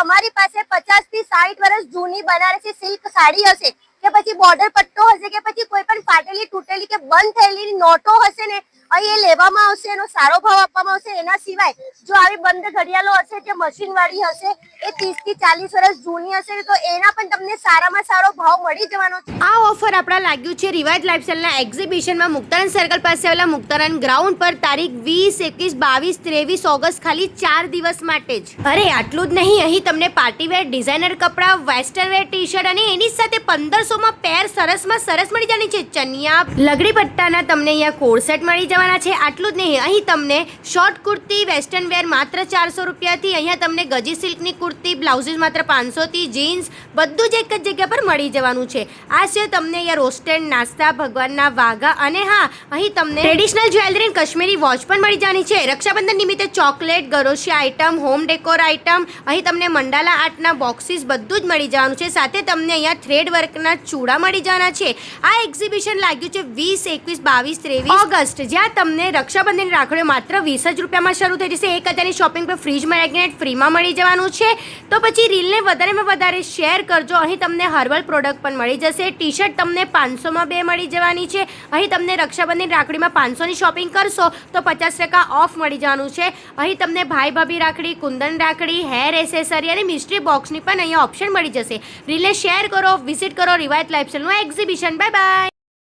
તમારી પાસે 50 થી 60 વર્ષ જૂની બનારસી સિલ્ક સાડી હશે કે પછી બોર્ડર પટ્ટો હશે કે પછી કોઈ પણ ફાટેલી તૂટેલી કે બંધ થયેલી નોટો હશે ને, અહીં એ લેવામાં આવશે, એનો સારો ભાવ આપવામાં આવશે। એના સિવાય જો આવી બંધ ઘડિયાળો હશે જે મશીન વાળી હશે, એ 30 થી 40 વર્ષ જૂની હશે તો એના પણ તમને સારામાં સારો ભાવ મળી જવાનો છે। આ ઓફર આપણા લાગ્યું છે રિવાજ લાઇફસ્ટાઈલના એક્ઝિબિશનમાં મુક્તાનંદ સર્કલ પાસે આવેલા મુક્તાનંદ ગ્રાઉન્ડ પર તારીખ 20, 21, 22, 23 ઓગસ્ટ ખાલી 4 દિવસ માટે જ। અરે આટલું જ નહીં, અહીં તમને પાર્ટીવેર ડિઝાઇનર કપડાં, વેસ્ટર્ન વેર ટી શર્ટ અને એની સાથે 1500માં પેર સરસમાં સરસ મળી જવાની છે। ચનિયા લગડી પટ્ટાના તમને અહીંયા કોડ સેટ મળી જવાના છે। આટલું જ નહીં, અહીં તમને શોર્ટ કુર્તી વેસ્ટર્ન વેર માત્ર 400 રૂપિયાથી, અહીંયા તમને ગજી સિલ્કની કુર્તી બ્લાઉઝીસ માત્ર 500થી, જીન્સ બધું જ એક જ જગ્યા પર મળી જવાનું છે। આ સિવાય તમને અહીંયા રોસ્ટેડ નાસ્તા, ભગવાનના વાઘા અને હા, અહીં તમને ટ્રેડિશનલ જ્વેલરી અને કાશ્મીરી વોચ પણ મળી જવાની છે। રક્ષાબંધન નિમિત્તે ચોકલેટ, ગરોશિયા આઇટમ, હોમ ડેકોર આઇટમ, અહીં તમને મંડાલા આર્ટના બોક્સીસ બધું જ મળી જવાનું છે। સાથે તમને અહીંયા થ્રેડ વર્કના ચૂડા મળી જવાના છે। આ એક્ઝિબિશન લાગ્યું છે 20, 21, 22, 23 ઓગસ્ટ, જ્યાં તમને રક્ષાબંધન રાખડીઓ માત્ર 20 જ રૂપિયામાં શરૂ થઈ જશે। 1000ની શોપિંગ પર ફ્રીજ મેગ્નેટ ફ્રીમાં મળી જવાનું છે। તો પછી રીલને વધારેમાં વધારે શેર કરજો। અહીં તમને હર્બલ પ્રોડક્ટ પણ મળી જશે। ટી શર્ટ તમને 500માં 2 મળી જવાની છે। અહીં તમને રક્ષાબંધન રાખડીમાં 500ની શોપિંગ કરશો તો 50% ઓફ મળી જવાનું છે। અહીં તમને ભાઈ ભાભી રાખડી, કુંદન રાખડી, હેર એસેસરી અને મિસ્ટ્રી બોક્સની પણ અહીંયા ઓપ્શન મળી જશે। રીલને શેર કરો, વિઝિટ કરો રિવાયત લાઇફસ્ટાઈલનું એક્ઝિબિશન। Bye bye.